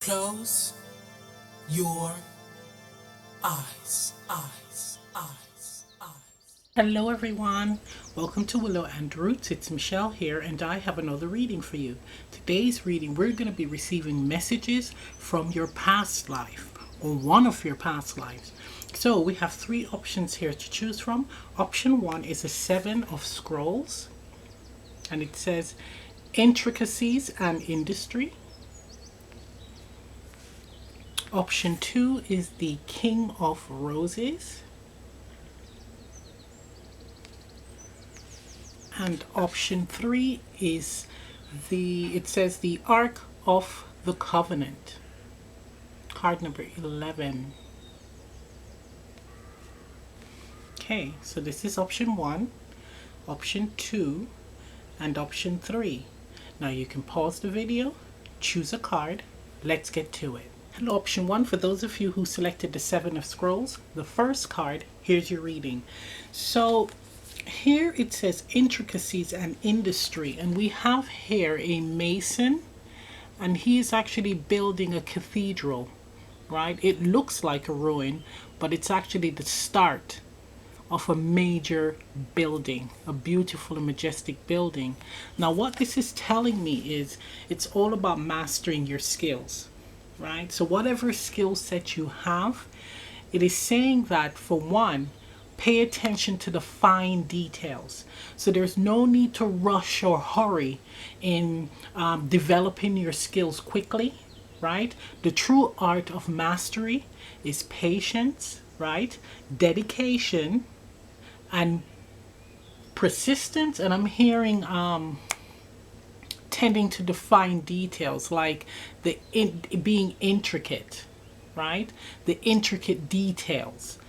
Close your eyes, eyes, eyes, eyes. Hello everyone, welcome to Willow and Roots. It's Michelle here and I have another reading for you. Today's reading, we're going to be receiving messages from your past life or one of your past lives. So we have three options here to choose from. Option one is a 7 of scrolls and it says intricacies and industry. Option 2 is the King of Roses. And option 3 is it says the Ark of the Covenant. Card number 11. Okay, so this is option 1, option 2, and option 3. Now you can pause the video, choose a card, let's get to it. And option 1, for those of you who selected the 7 of Scrolls, the first card, here's your reading. So here it says intricacies and industry, and we have here a mason, and he is actually building a cathedral, right? It looks like a ruin, but it's actually the start of a major building, a beautiful and majestic building. Now what this is telling me is it's all about mastering your skills. Right? So whatever skill set you have, it is saying that for one, pay attention to the fine details. So there's no need to rush or hurry in developing your skills quickly, right? The true art of mastery is patience, right? Dedication and persistence. And I'm hearing tending to define details, like being intricate, right? The intricate details,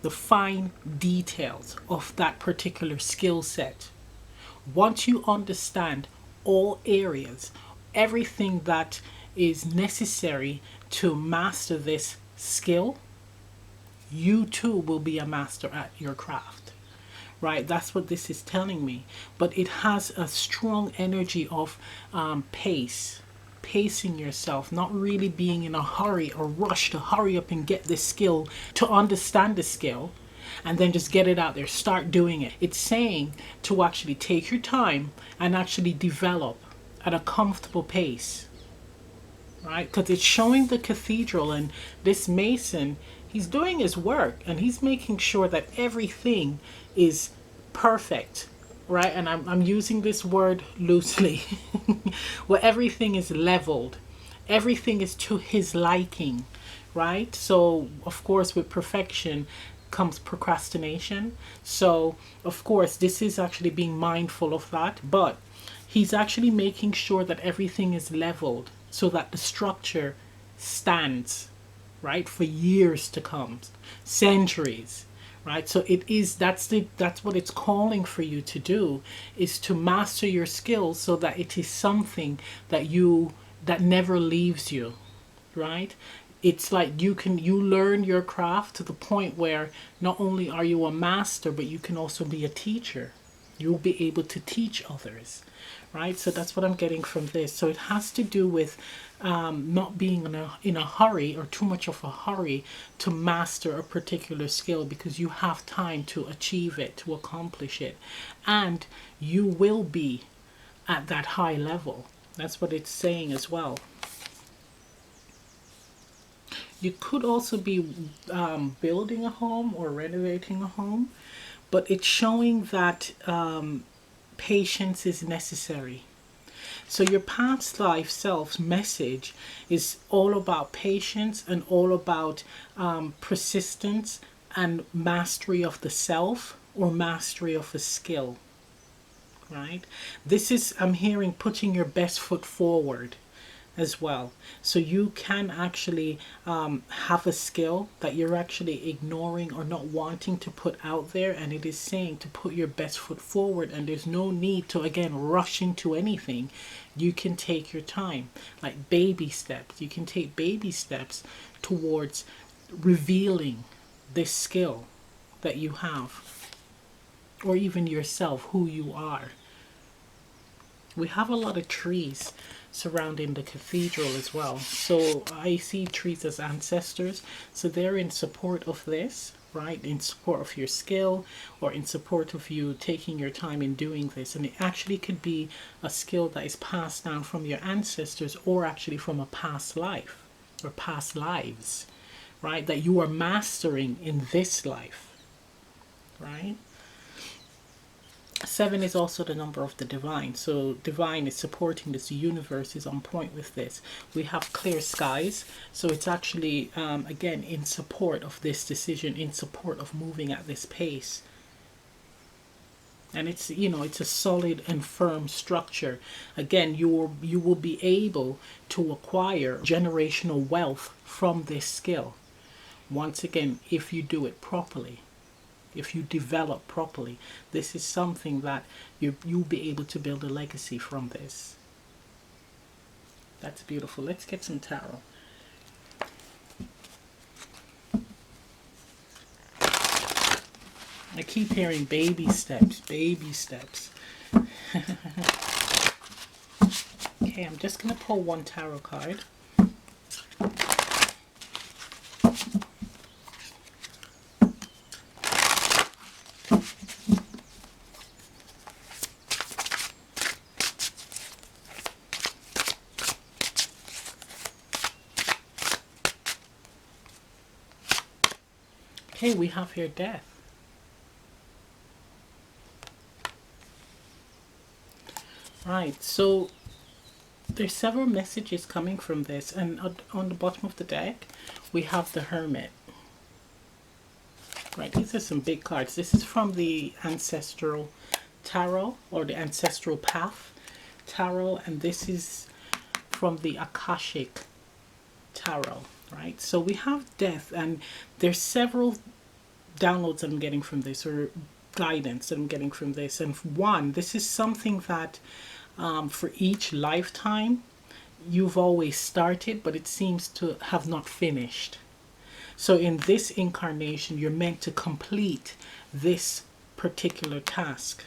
the fine details of that particular skill set. Once you understand all areas, everything that is necessary to master this skill, you too will be a master at your craft. Right, that's what this is telling me. But it has a strong energy of pacing yourself, not really being in a hurry or rush to hurry up and get this skill, to understand the skill and then just get it out there, start doing it. It's saying to actually take your time and actually develop at a comfortable pace, right? Because it's showing the cathedral, and this mason, he's doing his work and he's making sure that everything is perfect, right? And I'm using this word loosely. Where everything is leveled, everything is to his liking, right? So of course with perfection comes procrastination. So of course this is actually being mindful of that, but he's actually making sure that everything is leveled so that the structure stands, right, for years to come, centuries, right? So that's what it's calling for you to do, is to master your skills so that it is something that never leaves you, right? It's like you learn your craft to the point where not only are you a master, but you can also be a teacher. You'll be able to teach others, right? So that's what I'm getting from this. So it has to do with not being in a hurry, or too much of a hurry to master a particular skill, because you have time to achieve it, to accomplish it, and you will be at that high level. That's what it's saying as well. You could also be building a home or renovating a home, but it's showing that patience is necessary. So your past life self's message is all about patience and all about persistence and mastery of the self, or mastery of a skill, right? This is, I'm hearing, putting your best foot forward as well. So you can actually have a skill that you're actually ignoring or not wanting to put out there, and it is saying to put your best foot forward, and there's no need to again rush into anything. You can take your time, like baby steps. You can take baby steps towards revealing this skill that you have, or even yourself, who you are. We have a lot of trees surrounding the cathedral as well. So I see trees as ancestors. So they're in support of this, right? In support of your skill, or in support of you taking your time in doing this. And it actually could be a skill that is passed down from your ancestors, or actually from a past life or past lives, right? That you are mastering in this life, right? 7 is also the number of the divine. So divine is supporting this. The universe is on point with this. We have clear skies. So it's actually, again, in support of this decision, in support of moving at this pace. And it's, you know, it's a solid and firm structure. Again, you will be able to acquire generational wealth from this skill. Once again, if you do it properly. If you develop properly, this is something that you'll be able to build a legacy from this. That's beautiful. Let's get some tarot. I keep hearing baby steps, baby steps. Okay, I'm just going to pull one tarot card. Okay, we have here death. Right, so there's several messages coming from this, and on the bottom of the deck we have the Hermit. Right, these are some big cards. This is from the Ancestral Tarot, or the Ancestral Path Tarot, and this is from the Akashic Tarot. Right, so we have death, and there's several downloads that I'm getting from this, or guidance that I'm getting from this. And one, this is something that for each lifetime you've always started, but it seems to have not finished. So in this incarnation, you're meant to complete this particular task.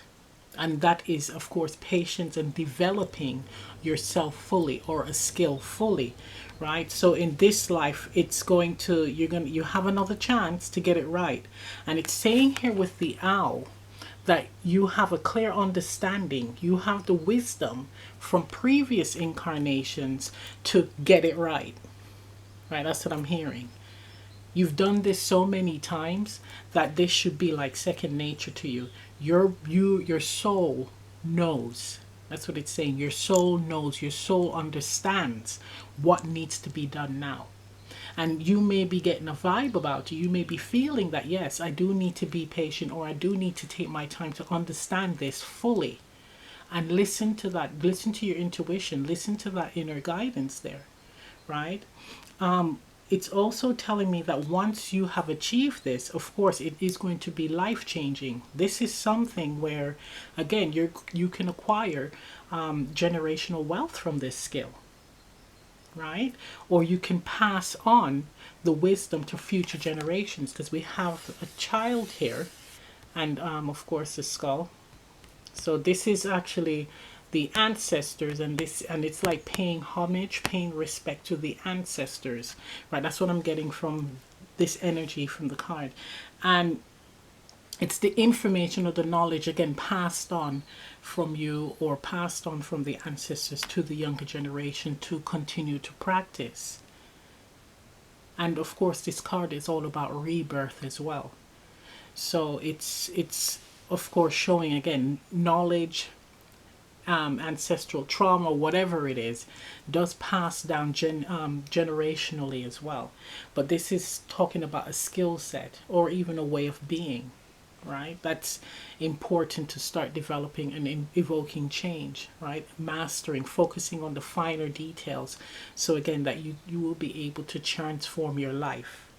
And that is, of course, patience and developing yourself fully, or a skill fully, right? So in this life, it's going to, you have another chance to get it right. And it's saying here with the owl that you have a clear understanding, you have the wisdom from previous incarnations to get it right. Right, that's what I'm hearing. You've done this so many times that this should be like second nature to you. Your soul knows. That's what it's saying. Your soul knows. Your soul understands what needs to be done now. And you may be getting a vibe about you. You may be feeling that, yes, I do need to be patient, or I do need to take my time to understand this fully. And listen to that. Listen to your intuition. Listen to that inner guidance there, right? It's also telling me that once you have achieved this, of course, it is going to be life-changing. This is something where, again, you can acquire generational wealth from this skill, right? Or you can pass on the wisdom to future generations, because we have a child here, and of course the skull. So this is actually the ancestors, and it's like paying homage, paying respect to the ancestors, right? That's what I'm getting from this energy from the card. And it's the information or the knowledge, again, passed on from you, or passed on from the ancestors to the younger generation to continue to practice. And of course, this card is all about rebirth as well. So it's of course showing, again, knowledge, ancestral trauma, whatever it is, does pass down generationally as well. But this is talking about a skill set, or even a way of being, right? That's important to start developing and evoking change, right? Mastering, focusing on the finer details. So again, that you will be able to transform your life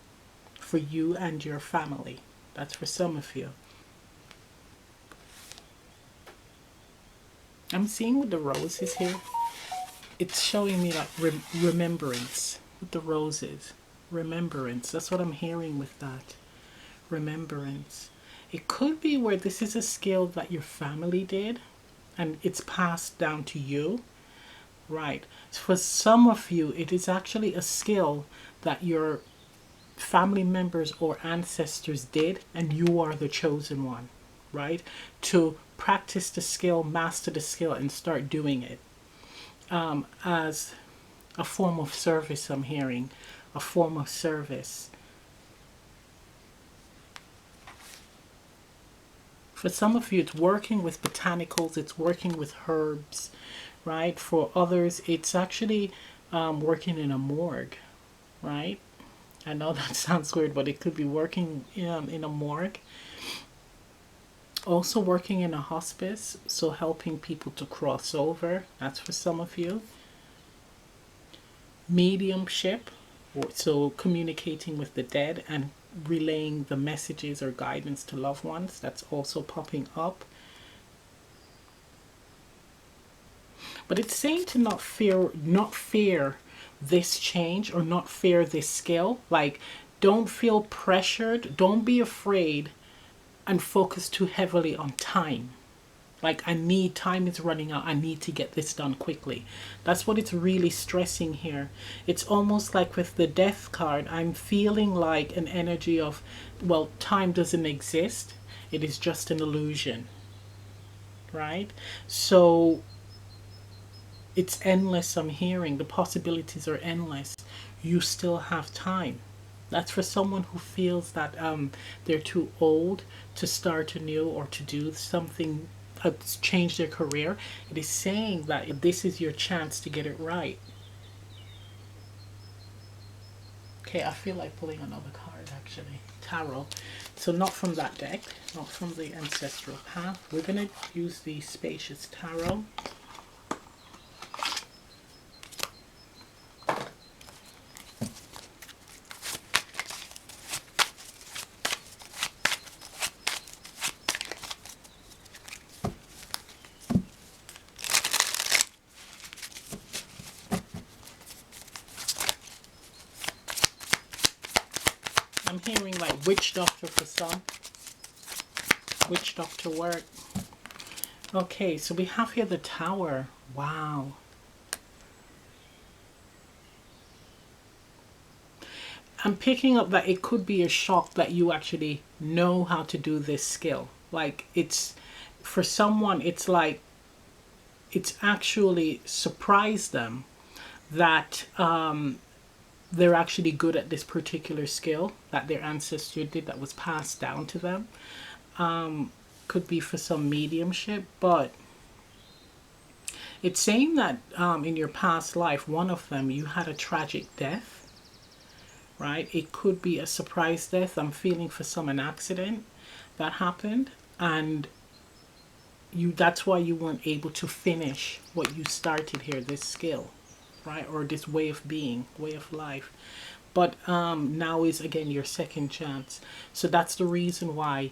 for you and your family. That's for some of you. I'm seeing with the roses here, it's showing me like remembrance with the roses. Remembrance, that's what I'm hearing with that. Remembrance. It could be where this is a skill that your family did, and it's passed down to you, right? For some of you, it is actually a skill that your family members or ancestors did, and you are the chosen one, right? To practice the skill, master the skill, and start doing it as a form of service. I'm hearing a form of service. For some of you, it's working with botanicals, it's working with herbs, right? For others, it's actually working in a morgue, right? I know that sounds weird, but it could be working in a morgue. Also working in a hospice, so helping people to cross over. That's for some of you. Mediumship, so communicating with the dead and relaying the messages or guidance to loved ones. That's also popping up. But it's saying to not fear this change, or not fear this skill. Like, don't feel pressured, don't be afraid, and focus too heavily on time. Like, time is running out, I need to get this done quickly. That's what it's really stressing here. It's almost like with the death card, I'm feeling like an energy of, well, time doesn't exist, it is just an illusion, right? So it's endless. I'm hearing the possibilities are endless. You still have time. That's for someone who feels that they're too old to start anew or to do something, change their career. It is saying that this is your chance to get it right. Okay, I feel like pulling another card actually. Tarot. So not from that deck, not from the ancestral path. We're going to use the spacious tarot. I'm hearing like witch doctor for some. Witch doctor work. Okay, so we have here the Tower. Wow. I'm picking up that it could be a shock that you actually know how to do this skill. Like, it's, for someone, it's like, it's actually surprised them that they're actually good at this particular skill that their ancestor did, that was passed down to them. Could be for some mediumship, but it's saying that in your past life, one of them, you had a tragic death, right? It could be a surprise death. I'm feeling for some an accident that happened, and that's why you weren't able to finish what you started here, this skill, right? Or this way of being, way of life. But now is again your second chance. So that's the reason why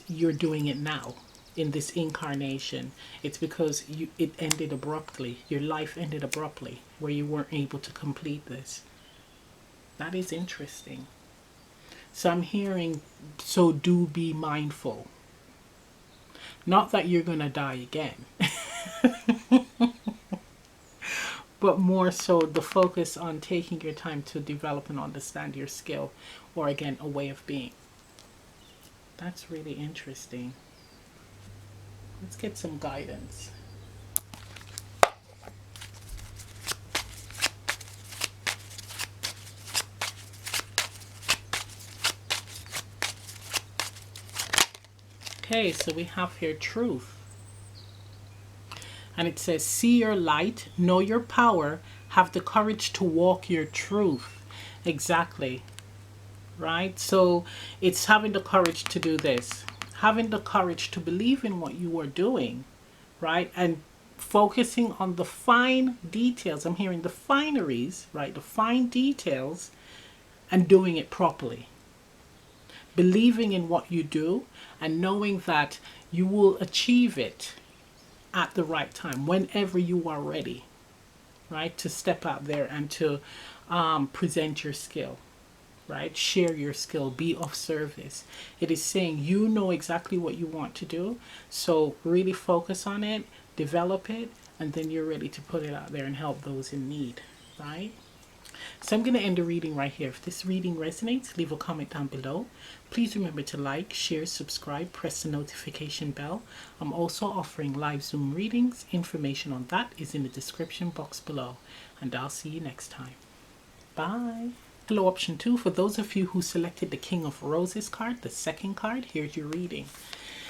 you're doing it now in this incarnation. It's because it ended abruptly. Your life ended abruptly where you weren't able to complete this. That is interesting. So I'm hearing, so do be mindful. Not that you're going to die again. But more so the focus on taking your time to develop and understand your skill, or again, a way of being. That's really interesting. Let's get some guidance. Okay, so we have here truth. And it says, see your light, know your power, have the courage to walk your truth. Exactly. Right? So it's having the courage to do this. Having the courage to believe in what you are doing. Right? And focusing on the fine details. I'm hearing the fineries, right? The fine details, and doing it properly. Believing in what you do and knowing that you will achieve it at the right time, whenever you are ready, right, to step out there and to present your skill. right? Share your skill, be of service. It is saying you know exactly what you want to do. So really focus on it, develop it, and then you're ready to put it out there and help those in need, right? So I'm going to end the reading right here. If this reading resonates, leave a comment down below. Please remember to like, share, subscribe, press the notification bell. I'm also offering live Zoom readings. Information on that is in the description box below. And I'll see you next time. Bye. Hello, option 2. For those of you who selected the King of Roses card, the second card, here's your reading.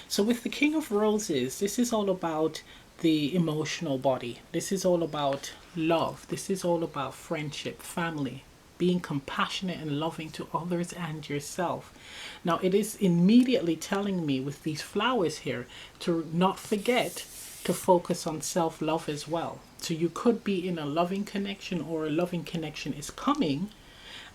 So with the King of Roses, this is all about the emotional body. This is all about love. This is all about friendship, family, being compassionate and loving to others and yourself. Now it is immediately telling me with these flowers here to not forget to focus on self-love as well. So you could be in a loving connection, or a loving connection is coming,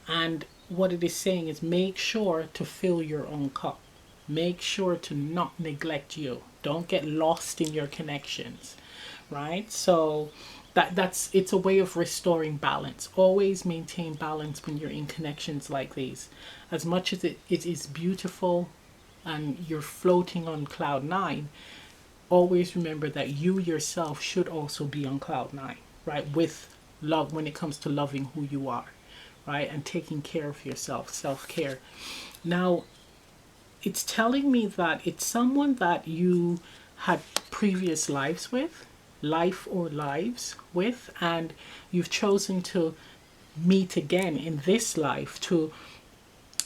and what it is saying is make sure to fill your own cup. Make sure to not neglect you. Don't get lost in your connections, right? So it's a way of restoring balance. Always maintain balance when you're in connections like these. As much as it is beautiful and you're floating on cloud 9, always remember that you yourself should also be on cloud 9, right? With love, when it comes to loving who you are, right? And taking care of yourself, self-care. Now, it's telling me that it's someone that you had previous lives with, life or lives with, and you've chosen to meet again in this life to,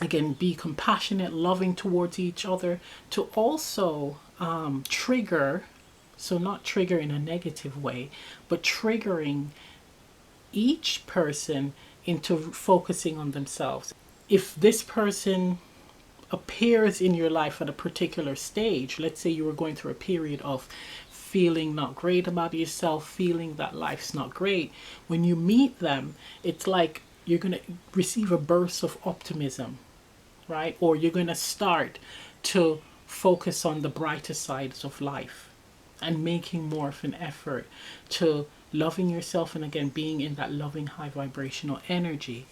again, be compassionate, loving towards each other, to also trigger, so not trigger in a negative way, but triggering each person into focusing on themselves. If this person appears in your life at a particular stage, let's say you were going through a period of feeling not great about yourself, feeling that life's not great, when you meet them, it's like you're going to receive a burst of optimism, right? Or you're going to start to focus on the brighter sides of life and making more of an effort to loving yourself, and again being in that loving high vibrational energy.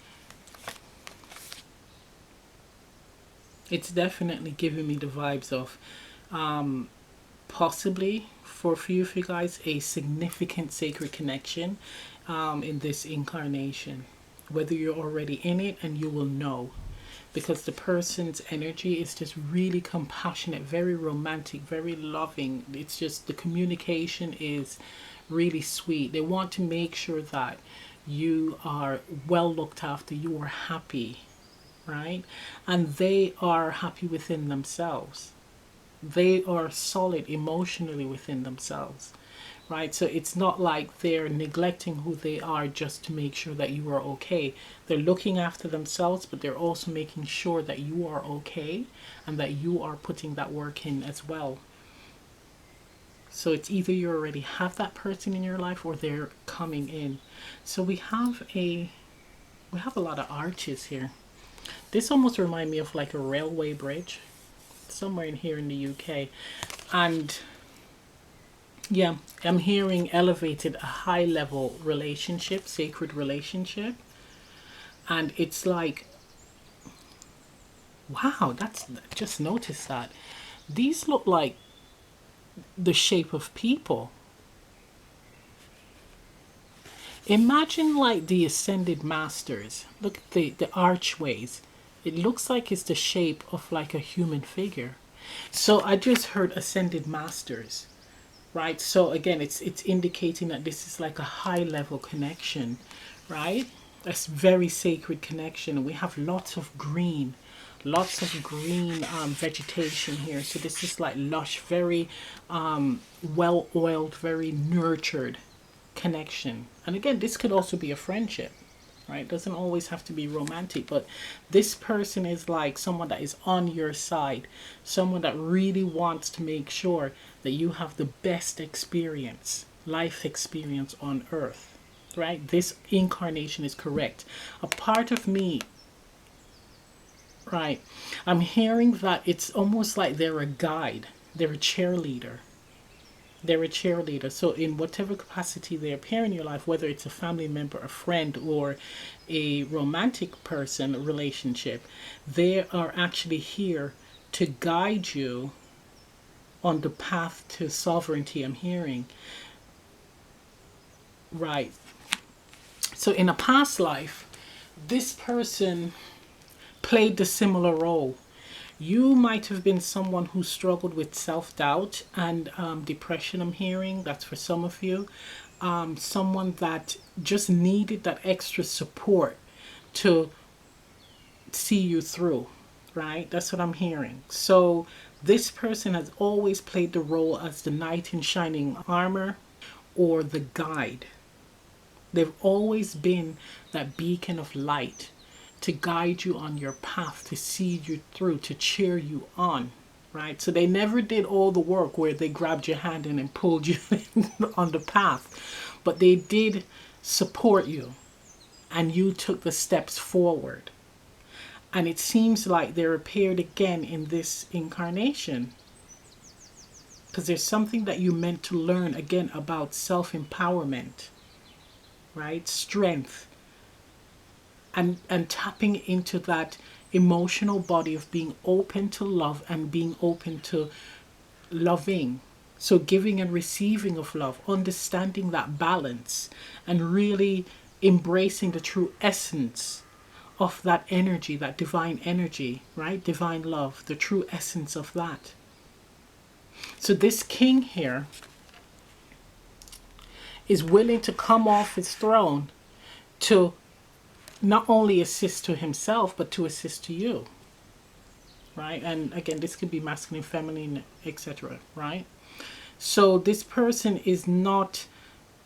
It's definitely giving me the vibes of possibly, for a few of you guys, a significant sacred connection in this incarnation. Whether you're already in it, and you will know, because the person's energy is just really compassionate, very romantic, very loving. It's just the communication is really sweet. They want to make sure that you are well looked after, you are happy, right? And they are happy within themselves. They are solid emotionally within themselves, right? So it's not like they're neglecting who they are just to make sure that you are okay. They're looking after themselves, but they're also making sure that you are okay and that you are putting that work in as well. So it's either you already have that person in your life or they're coming in. So we have a lot of arches here. This almost reminds me of like a railway bridge somewhere in here in the UK. And yeah, I'm hearing elevated, a high level relationship, sacred relationship. And it's like, wow, just noticed that. These look like the shape of people. Imagine like the ascended masters. Look at the archways. It looks like it's the shape of like a human figure. So I just heard ascended masters, right? So again, it's indicating that this is like a high level connection, right? That's very sacred connection. We have lots of green vegetation here. So this is like lush, very well oiled, very nurtured connection. And again, this could also be a friendship, right? It doesn't always have to be romantic, but this person is like someone that is on your side, someone that really wants to make sure that you have the best experience, life experience on earth, right? This incarnation is correct. A part of me, right, I'm hearing that it's almost like they're a guide, they're a cheerleader, They're a cheerleader. So in whatever capacity they appear in your life, whether it's a family member, a friend, or a romantic person, a relationship, they are actually here to guide you on the path to sovereignty, I'm hearing. Right. So in a past life, this person played a similar role. You might have been someone who struggled with self-doubt and depression, I'm hearing. That's for some of you. Someone that just needed that extra support to see you through, right? That's what I'm hearing. So this person has always played the role as the knight in shining armor or the guide. They've always been that beacon of light to guide you on your path, to see you through, to cheer you on, right? So they never did all the work where they grabbed your hand and pulled you on the path, but they did support you and you took the steps forward. And it seems like they're appeared again in this incarnation because there's something that you meant to learn again about self-empowerment, right? Strength. And tapping into that emotional body of being open to love and being open to loving. So giving and receiving of love, understanding that balance and really embracing the true essence of that energy, that divine energy, right? Divine love, the true essence of that. So this king here is willing to come off his throne to not only assist to himself, but to assist to you, right? And again, this could be masculine, feminine, etc., right? So this person is not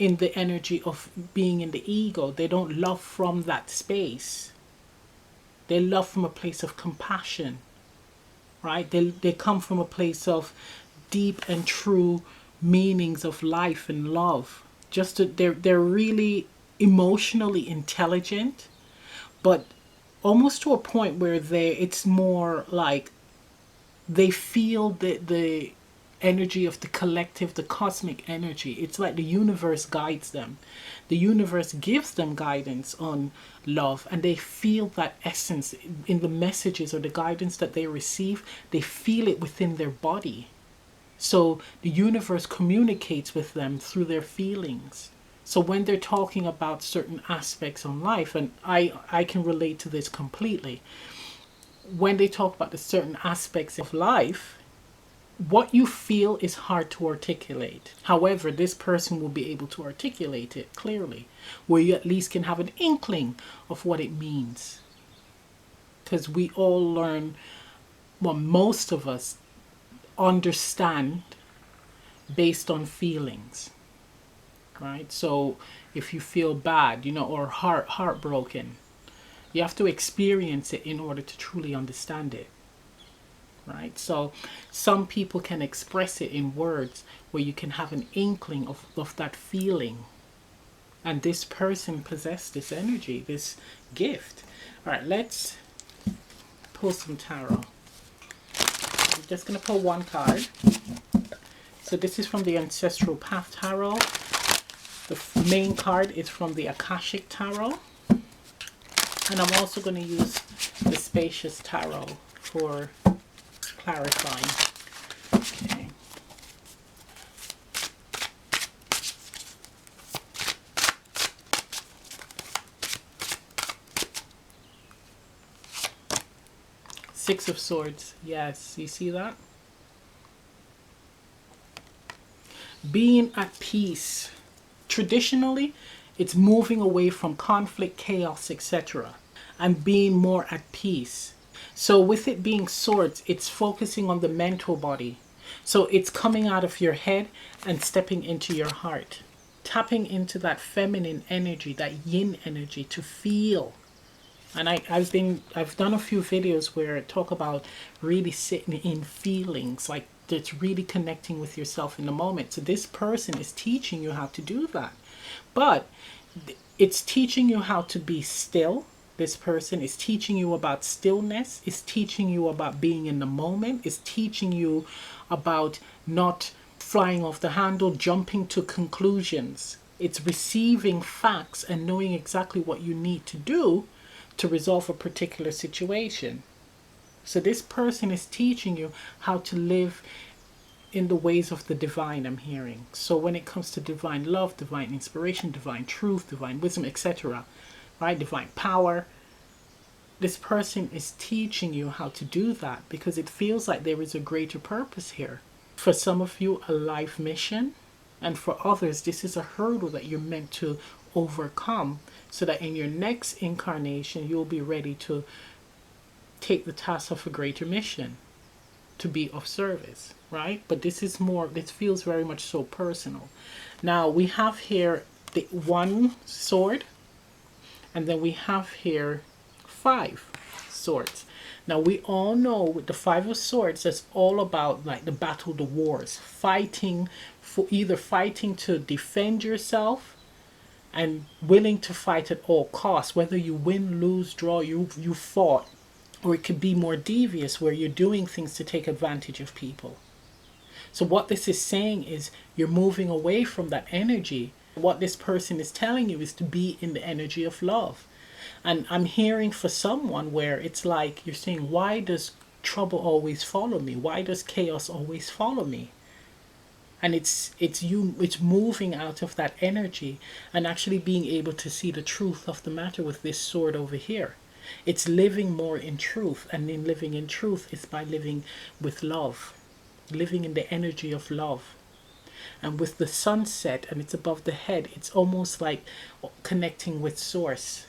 in the energy of being in the ego. They don't love from that space. They love from a place of compassion, right? They come from a place of deep and true meanings of life and love. They're really emotionally intelligent, but almost to a point where it's more like they feel the energy of the collective, the cosmic energy. It's like the universe guides them. The universe gives them guidance on love, and they feel that essence in the messages or the guidance that they receive. They feel it within their body. So the universe communicates with them through their feelings. So when they're talking about certain aspects of life, and I can relate to this completely, when they talk about the certain aspects of life, what you feel is hard to articulate. However, this person will be able to articulate it clearly, where you at least can have an inkling of what it means. Because we all learn, well, most of us understand based on feelings. Right? So if you feel bad, or heartbroken, you have to experience it in order to truly understand it. Right? So some people can express it in words where you can have an inkling of that feeling. And this person possessed this energy, this gift. All right, let's pull some tarot. I'm just going to pull one card. So this is from the Ancestral Path Tarot. The main card is from the Akashic Tarot. And I'm also going to use the Spacious Tarot for clarifying. Okay. Six of Swords. Yes, you see that? Being at peace. Traditionally, it's moving away from conflict, chaos, etc. and being more at peace. So with it being swords, it's focusing on the mental body. So it's coming out of your head and stepping into your heart. Tapping into that feminine energy, that yin energy to feel. And I've done a few videos where I talk about really sitting in feelings, like it's really connecting with yourself in the moment. So this person is teaching you how to do that. But it's teaching you how to be still. This person is teaching you about stillness, is teaching you about being in the moment, is teaching you about not flying off the handle, jumping to conclusions. It's receiving facts and knowing exactly what you need to do to resolve a particular situation. So this person is teaching you how to live in the ways of the divine, I'm hearing. So when it comes to divine love, divine inspiration, divine truth, divine wisdom, etc., right, divine power, this person is teaching you how to do that because it feels like there is a greater purpose here. For some of you, a life mission, and for others, this is a hurdle that you're meant to overcome so that in your next incarnation, you'll be ready to take the task of a greater mission, to be of service, right? But this is more, this feels very much so personal. Now we have here the 1 sword, and then we have here 5 swords. Now we all know with the 5 of swords, it's all about like the battle, the wars, fighting for either fighting to defend yourself and willing to fight at all costs, whether you win, lose, draw, you fought. Or it could be more devious where you're doing things to take advantage of people. So what this is saying is you're moving away from that energy. What this person is telling you is to be in the energy of love. And I'm hearing for someone where it's like you're saying, why does trouble always follow me? Why does chaos always follow me? And it's moving out of that energy and actually being able to see the truth of the matter with this sword over here. It's living more in truth, and in living in truth is by living with love, living in the energy of love. And with the sunset and it's above the head, it's almost like connecting with source,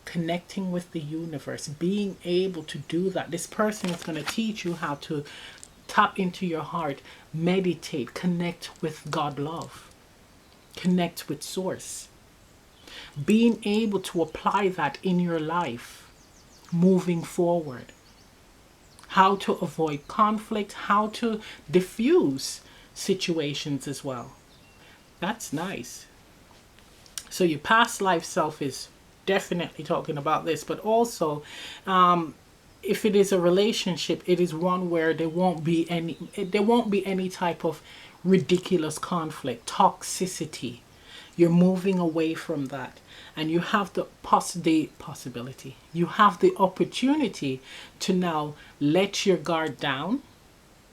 connecting with the universe, being able to do that. This person is going to teach you how to tap into your heart, meditate, connect with God love, connect with source, being able to apply that in your life moving forward, how to avoid conflict, how to diffuse situations as well. That's nice. So your past life self is definitely talking about this, but also if it is a relationship, it is one where there won't be any type of ridiculous conflict, toxicity. You're moving away from that, and you have the possibility, you have the opportunity to now let your guard down,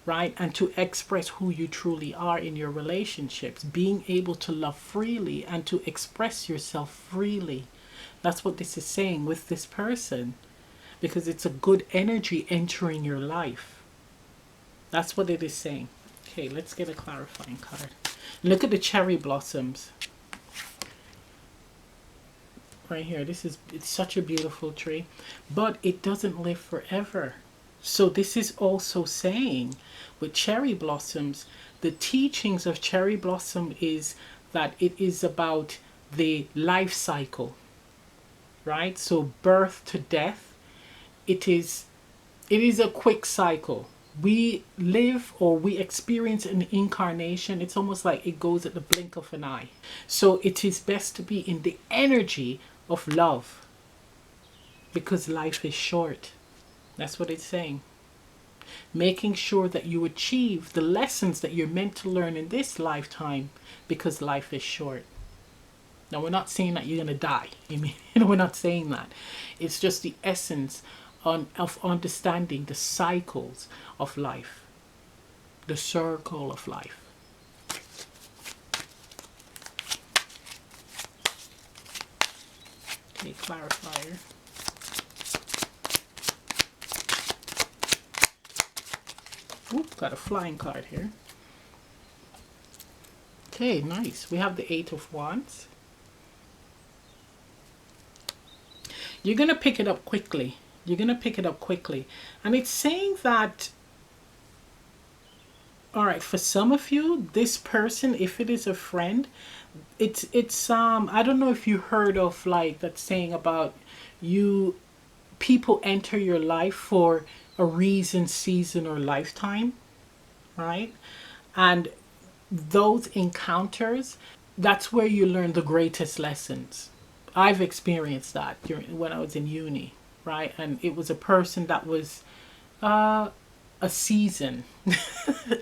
right? And to express who you truly are in your relationships, being able to love freely and to express yourself freely. That's what this is saying with this person, because it's a good energy entering your life. That's what it is saying. Okay, let's get a clarifying card. Look at the cherry blossoms. Right here, it's such a beautiful tree, but it doesn't live forever. So this is also saying with cherry blossoms, the teachings of cherry blossom is that it is about the life cycle, right? So birth to death, it is a quick cycle. We live, or we experience an incarnation. It's almost like it goes at the blink of an eye. So it is best to be in the energy of love, because life is short. That's what it's saying. Making sure that you achieve the lessons that you're meant to learn in this lifetime, because life is short. Now, we're not saying that you're going to die. We're not saying that. It's just the essence of understanding the cycles of life, the circle of life. Okay, clarifier. Ooh, got a flying card here. Okay, nice. We have the 8 of Wands. You're going to pick it up quickly. You're going to pick it up quickly. And it's saying that, all right, for some of you, this person, if it is a friend, it's I don't know if you heard of like that saying about people enter your life for a reason, season, or lifetime, right? And those encounters, that's where you learn the greatest lessons. I've experienced that when I was in uni, right? And it was a person that was a season.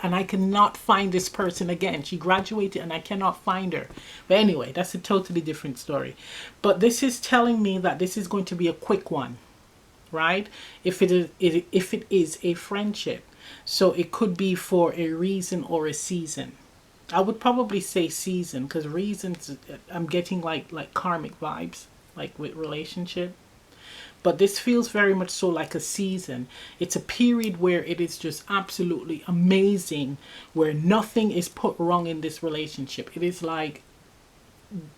And I cannot find this person again. She graduated and I cannot find her. But anyway, that's a totally different story. But this is telling me that this is going to be a quick one, right? If it is a friendship. So it could be for a reason or a season. I would probably say season, because reasons, I'm getting like karmic vibes, like with relationship. But this feels very much so like a season. It's a period where it is just absolutely amazing, where nothing is put wrong in this relationship. It is like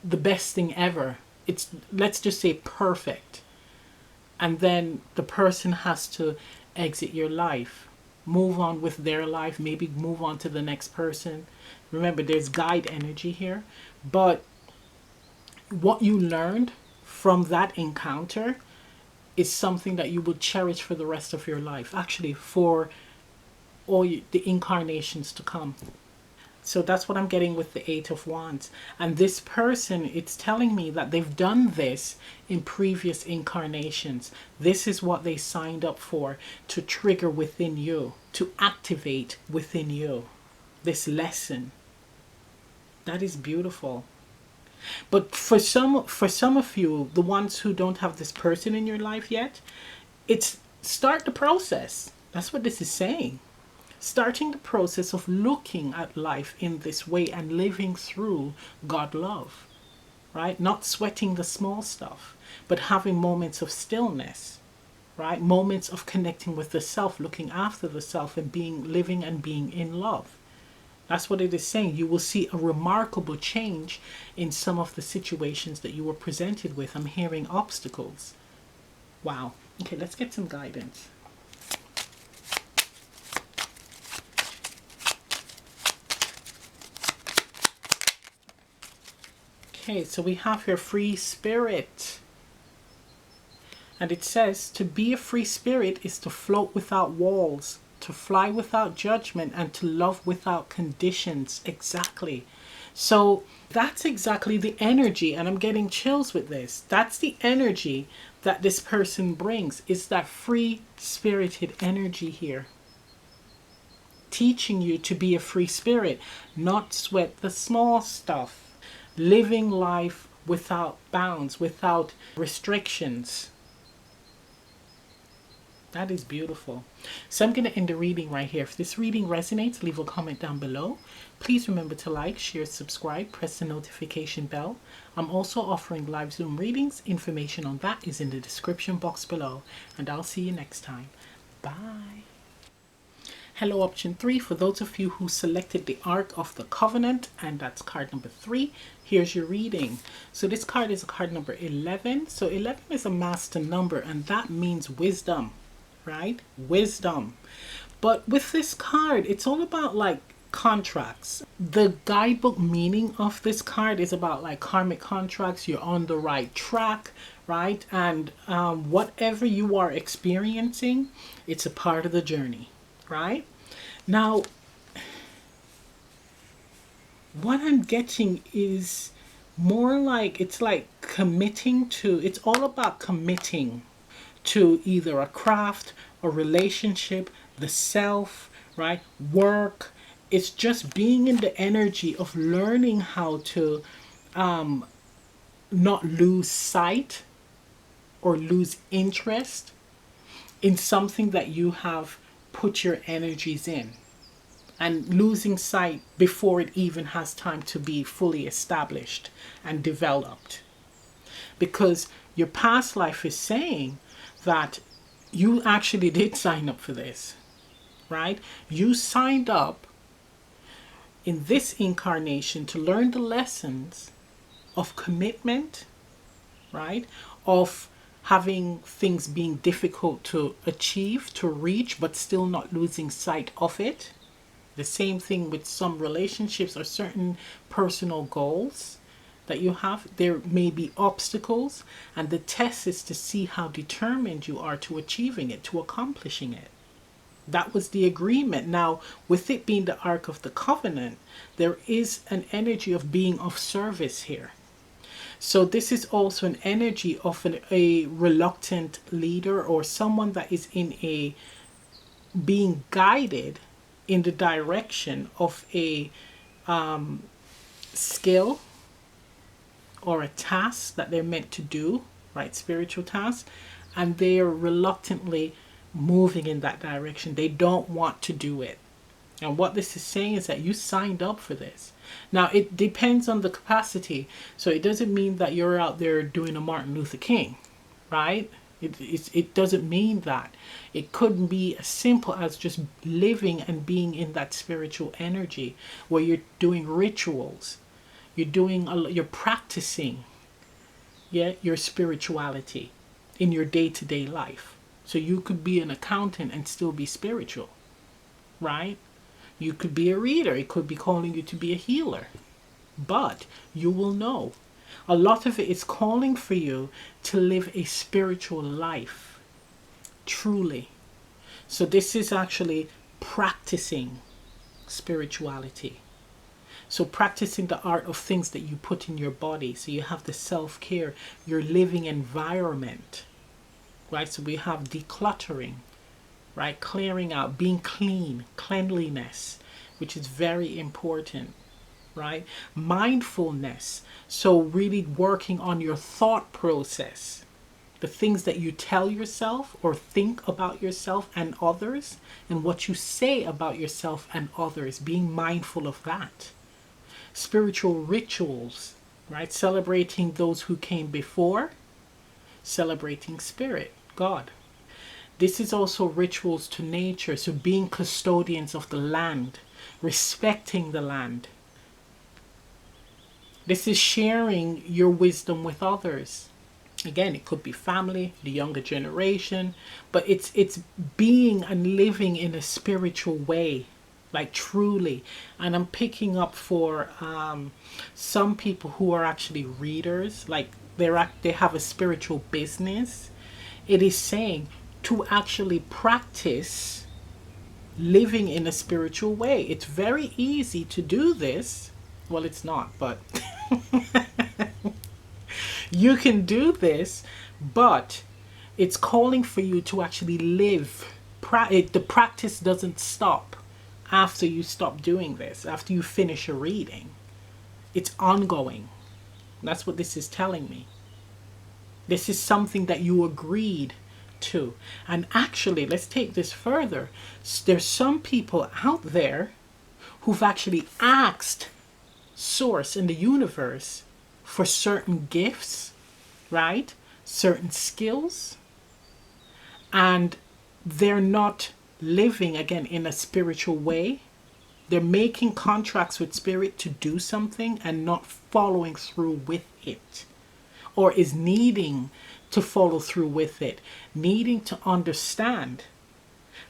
the best thing ever. It's, let's just say, perfect. And then the person has to exit your life, move on with their life, maybe move on to the next person. Remember, there's guide energy here. But what you learned from that encounter is something that you will cherish for the rest of your life. Actually, for all the incarnations to come. So that's what I'm getting with the Eight of Wands. And this person, it's telling me that they've done this in previous incarnations. This is what they signed up for, to trigger within you, to activate within you this lesson. That is beautiful. But for some of you, the ones who don't have this person in your life yet, it's start the process. That's what this is saying. Starting the process of looking at life in this way and living through God love, right? Not sweating the small stuff, but having moments of stillness, right? Moments of connecting with the self, looking after the self, and living and being in love. That's what it is saying. You will see a remarkable change in some of the situations that you were presented with. I'm hearing obstacles. Wow. Okay, let's get some guidance. Okay, so we have here free spirit. And it says to be a free spirit is to float without walls, to fly without judgment, and to love without conditions. Exactly. So that's exactly the energy, and I'm getting chills with this. That's the energy that this person brings, is that free spirited energy here. Teaching you to be a free spirit, not sweat the small stuff. Living life without bounds, without restrictions. That is beautiful. So I'm going to end the reading right here. If this reading resonates, leave a comment down below. Please remember to like, share, subscribe, press the notification bell. I'm also offering live Zoom readings. Information on that is in the description box below. And I'll see you next time. Bye. Hello, option 3. For those of you who selected the Ark of the Covenant, and that's card number 3, here's your reading. So this card is card number 11. So 11 is a master number, and that means wisdom, right? Wisdom. But with this card, it's all about like contracts. The guidebook meaning of this card is about like karmic contracts. You're on the right track, right? And whatever you are experiencing, it's a part of the journey, right? Now, what I'm getting is more like, it's like committing to, it's all about committing to either a craft, a relationship, the self, right? Work. It's just being in the energy of learning how to not lose sight or lose interest in something that you have put your energies in, and losing sight before it even has time to be fully established and developed. Because your past life is saying that you actually did sign up for this, right? You signed up in this incarnation to learn the lessons of commitment, right? Of having things being difficult to achieve, to reach, but still not losing sight of it. The same thing with some relationships or certain personal goals that you have. There may be obstacles, and the test is to see how determined you are to achieving it, to accomplishing it. That was the agreement. Now, with it being the Ark of the Covenant, there is an energy of being of service here. So this is also an energy of a reluctant leader, or someone that is in a being guided in the direction of a skill or a task that they're meant to do, right? Spiritual task, and they are reluctantly moving in that direction. They don't want to do it. And what this is saying is that you signed up for this. Now, it depends on the capacity. So it doesn't mean that you're out there doing a Martin Luther King, right? It doesn't mean that. It could be as simple as just living and being in that spiritual energy where you're doing rituals. You're practicing, yeah, your spirituality in your day-to-day life. So you could be an accountant and still be spiritual, right? You could be a reader. It could be calling you to be a healer. But you will know. A lot of it is calling for you to live a spiritual life. Truly. So this is actually practicing spirituality. So practicing the art of things that you put in your body. So you have the self-care, your living environment. Right? So we have decluttering. Right? Clearing out, being clean, cleanliness, which is very important, right? Mindfulness. So really working on your thought process, the things that you tell yourself or think about yourself and others, and what you say about yourself and others, being mindful of that. Spiritual rituals, right? Celebrating those who came before, celebrating spirit, God. This is also rituals to nature, so being custodians of the land, respecting the land. This is sharing your wisdom with others. Again, it could be family, the younger generation, but it's being and living in a spiritual way, like truly. And I'm picking up for some people who are actually readers, like they have a spiritual business. It is saying to actually practice living in a spiritual way. It's very easy to do this. Well, it's not, but you can do this, but it's calling for you to actually live. The practice doesn't stop after you stop doing this, after you finish a reading. It's ongoing. That's what this is telling me. This is something that you agreed to. And actually, let's take this further. There's some people out there who've actually asked Source in the universe for certain gifts, right? Certain skills. And they're not living, again, in a spiritual way. They're making contracts with spirit to do something and not following through with it. Or is needing to follow through with it, needing to understand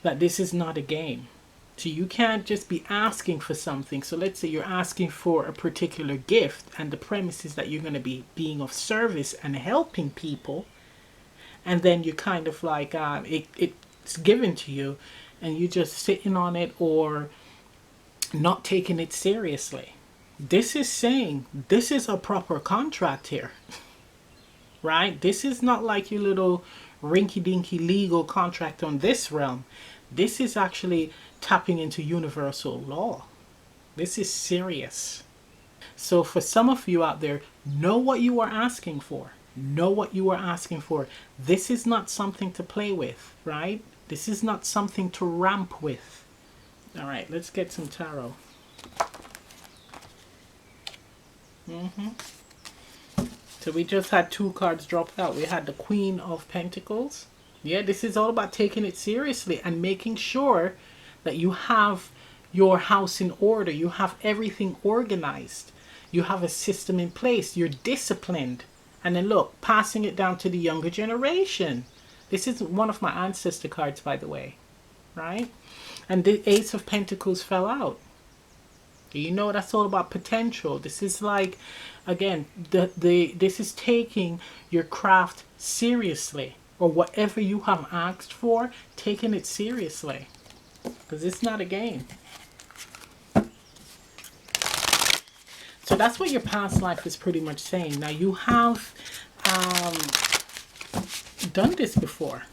that this is not a game. So you can't just be asking for something. So let's say you're asking for a particular gift, and the premise is that you're going to be being of service and helping people, and then you're kind of like it's given to you and you're just sitting on it or not taking it seriously. This is saying this is a proper contract here. Right? This is not like your little rinky-dinky legal contract on this realm. This is actually tapping into universal law. This is serious. So for some of you out there, know what you are asking for. Know what you are asking for. This is not something to play with, right? This is not something to ramp with. All right, let's get some tarot. So we just had 2 cards dropped out. We had the Queen of Pentacles. Yeah, this is all about taking it seriously and making sure that you have your house in order. You have everything organized. You have a system in place. You're disciplined. And then look, passing it down to the younger generation. This is one of my ancestor cards, by the way. Right? And the Ace of Pentacles fell out. You know, that's all about potential. This is like, again, this is taking your craft seriously, or whatever you have asked for, taking it seriously, because it's not a game. So that's what your past life is pretty much saying. Now you have done this before.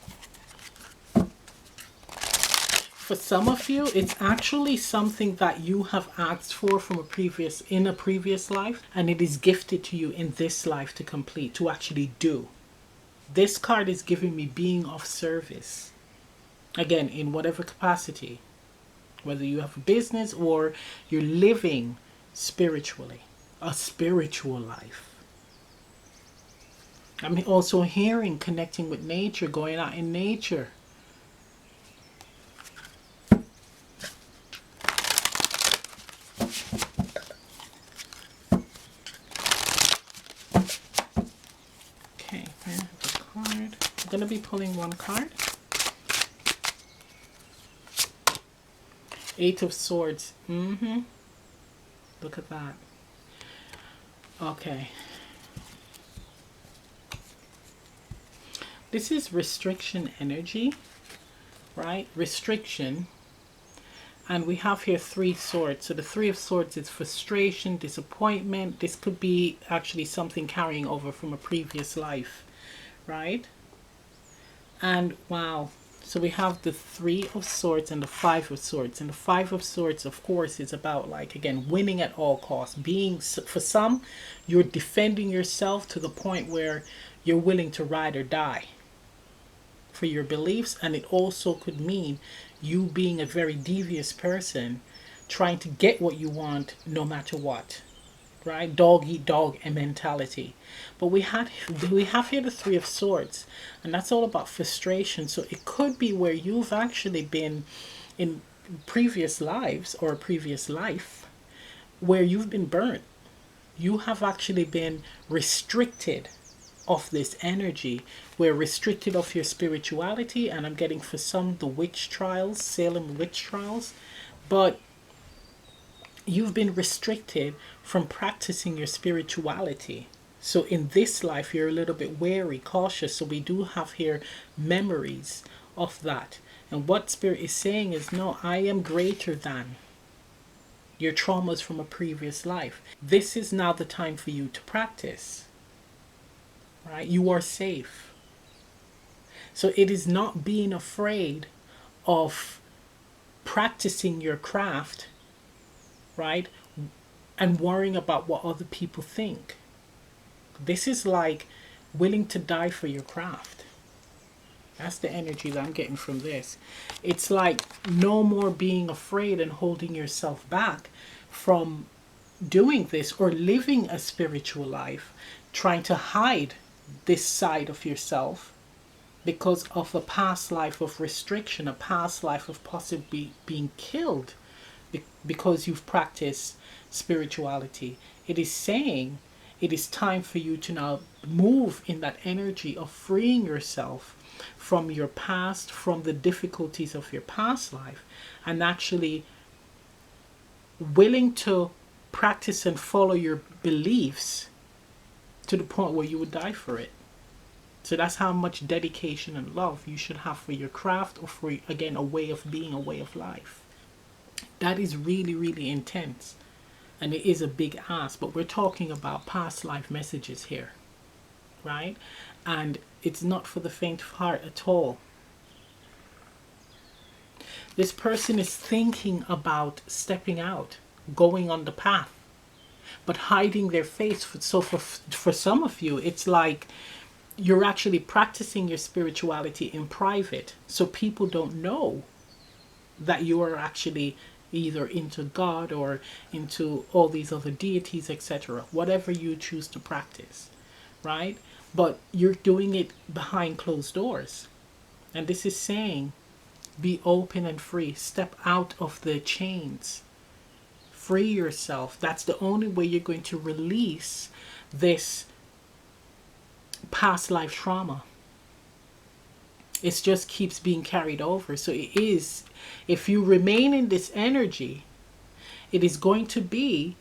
For some of you, it's actually something that you have asked for from in a previous life, and it is gifted to you in this life to complete, to actually do. This card is giving me being of service. Again, in whatever capacity, whether you have a business or you're living spiritually, a spiritual life. I'm also hearing connecting with nature, going out in nature. Okay, I have a card. I'm going to be pulling one card. Eight of Swords. Look at that. Okay. This is restriction energy, right? Restriction. And we have here Three Swords. So the Three of Swords is frustration, disappointment. This could be actually something carrying over from a previous life, right? And wow. So we have the Three of Swords and the Five of Swords. And the Five of Swords, of course, is about, like, again, winning at all costs. Being, for some, you're defending yourself to the point where you're willing to ride or die for your beliefs. And it also could mean you being a very devious person, trying to get what you want no matter what. Right? Dog eat dog mentality. But we have here the Three of Swords, and that's all about frustration. So it could be where you've actually been in previous lives or a previous life where you've been burnt. You have actually been restricted of this energy. We're restricted of your spirituality, and I'm getting for some the witch trials, Salem witch trials, but you've been restricted from practicing your spirituality. So in this life, you're a little bit wary, cautious. So we do have here memories of that. And what Spirit is saying is, no, I am greater than your traumas from a previous life. This is now the time for you to practice. Right? You are safe. So it is not being afraid of practicing your craft, right? And worrying about what other people think. This is like willing to die for your craft. That's the energy that I'm getting from this. It's like no more being afraid and holding yourself back from doing this or living a spiritual life, trying to hide this side of yourself because of a past life of restriction, a past life of possibly being killed because you've practiced spirituality. It is saying it is time for you to now move in that energy of freeing yourself from your past, from the difficulties of your past life, and actually willing to practice and follow your beliefs to the point where you would die for it. So that's how much dedication and love you should have for your craft, or for, again, a way of being, a way of life. That is really, really intense. And it is a big ask, but we're talking about past life messages here, right? And it's not for the faint of heart at all. This person is thinking about stepping out, going on the path, but hiding their face. So for some of you, it's like you're actually practicing your spirituality in private, so people don't know that you are actually either into God or into all these other deities, etc. Whatever you choose to practice, right? But you're doing it behind closed doors. And this is saying, be open and free. Step out of the chains. Free yourself. That's the only way you're going to release this past life trauma. It just keeps being carried over. So it is, if you remain in this energy, it is going to be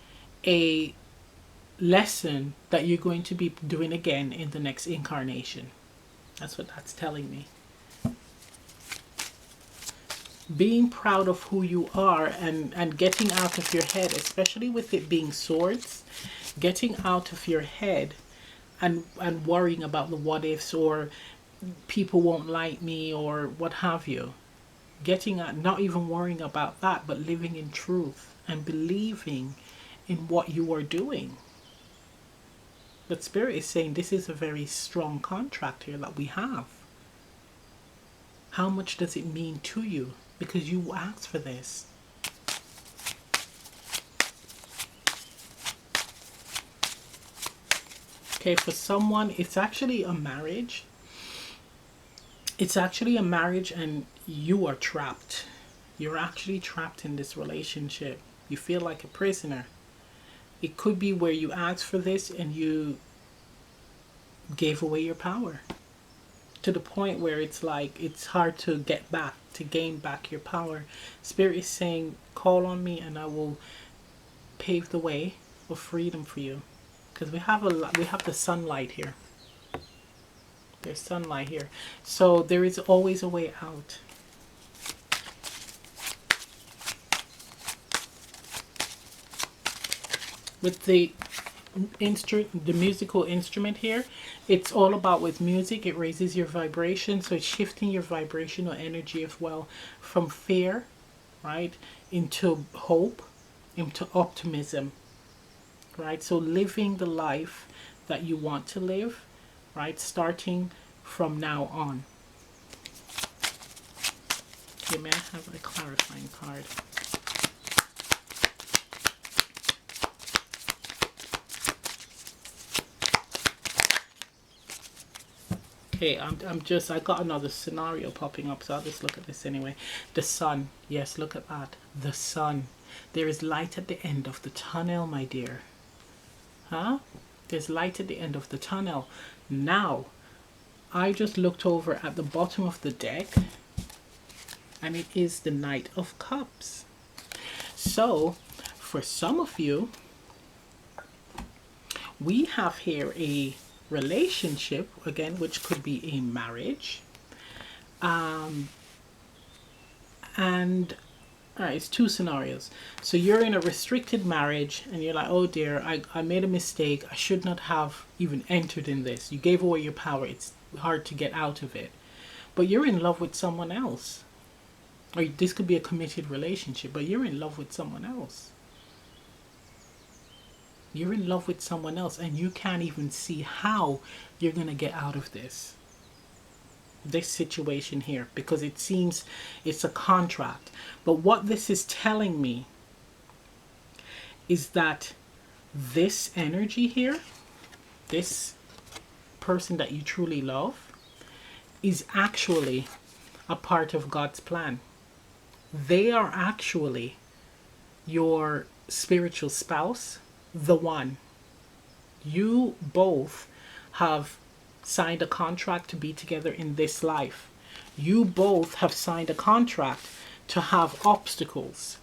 a lesson that you're going to be doing again in the next incarnation. That's what that's telling me. Being proud of who you are, and getting out of your head, especially with it being swords, getting out of your head and worrying about the what ifs, or people won't like me, or what have you. getting at not even worrying about that, but living in truth and believing in what you are doing. But Spirit is saying this is a very strong contract here that we have. How much does it mean to you? Because you asked for this. Okay, for someone, it's actually a marriage. It's actually a marriage and you are trapped. You're actually trapped in this relationship. You feel like a prisoner. It could be where you asked for this and you gave away your power to the point where it's like it's hard to get back, to gain back your power. Spirit is saying, call on me and I will pave the way of freedom for you. Because we have the sunlight here. There's sunlight here. So there is always a way out. With the musical instrument here, it's all about with music, it raises your vibration. So it's shifting your vibrational energy as well from fear, right, into hope, into optimism. Right, so living the life that you want to live, right, starting from now on. Okay, may I have a clarifying card? Okay, I got another scenario popping up, so I'll just look at this anyway. The sun, yes, look at that. The sun. There is light at the end of the tunnel, my dear. Huh? There's light at the end of the tunnel. Now, I just looked over at the bottom of the deck and it is the Knight of Cups. So, for some of you, we have here a relationship, again, which could be a marriage. And alright, it's two scenarios. So you're in a restricted marriage and you're like, oh dear, I made a mistake. I should not have even entered in this. You gave away your power. It's hard to get out of it. But you're in love with someone else. Or this could be a committed relationship, but you're in love with someone else. You're in love with someone else and you can't even see how you're going to get out of this situation here, because it seems it's a contract. But what this is telling me is that this energy here, this person that you truly love, is actually a part of God's plan. They are actually your spiritual spouse, the one. You both have signed a contract to be together in this life. You both have signed a contract to have obstacles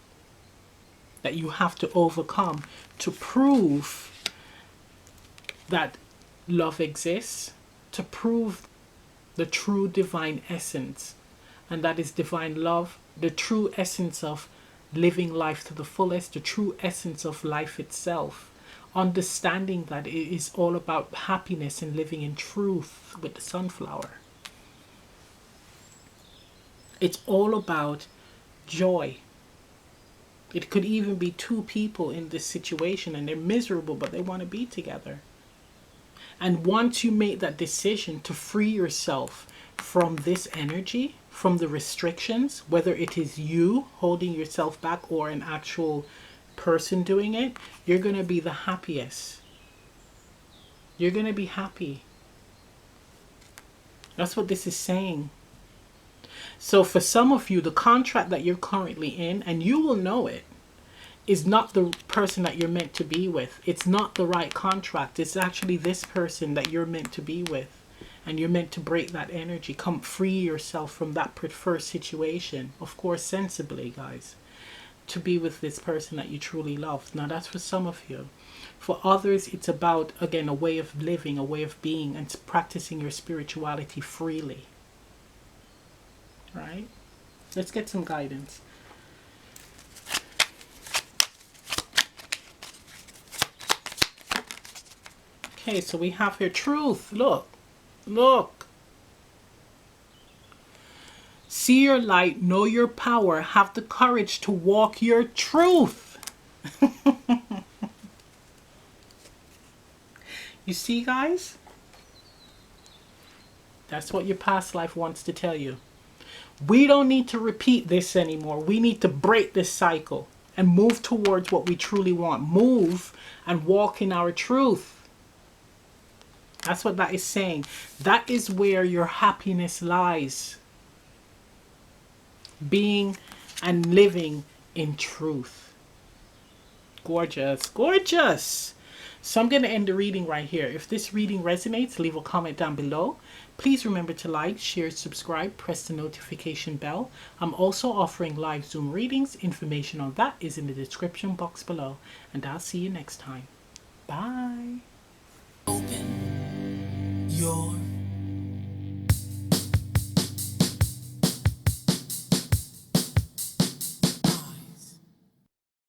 that you have to overcome to prove that love exists, to prove the true divine essence, and that is divine love, the true essence of living life to the fullest, the true essence of life itself. Understanding that it is all about happiness and living in truth with the sunflower. It's all about joy. It could even be two people in this situation and they're miserable, but they want to be together. And once you make that decision to free yourself from this energy, from the restrictions, whether it is you holding yourself back or an actual person doing it, you're going to be the happiest. You're going to be happy. That's what this is saying. So for some of you, the contract that you're currently in, and you will know it, is not the person that you're meant to be with. It's not the right contract. It's actually this person that you're meant to be with. And you're meant to break that energy. Come free yourself from that first situation. Of course, sensibly, guys. To be with this person that you truly love. Now that's for some of you. For others, it's about, again, a way of living, a way of being, and practicing your spirituality freely. Right? Let's get some guidance. Okay, so we have here truth. Look. See your light, know your power, have the courage to walk your truth. You see, guys? That's what your past life wants to tell you. We don't need to repeat this anymore. We need to break this cycle and move towards what we truly want. Move and walk in our truth. That's what that is saying. That is where your happiness lies. Being and living in truth. Gorgeous, gorgeous. So I'm going to end the reading right here. If this reading resonates, leave a comment down below. Please remember to like, share, subscribe, press the notification bell. I'm also offering live Zoom readings. Information on that is in the description box below. And I'll see you next time. Bye. Open your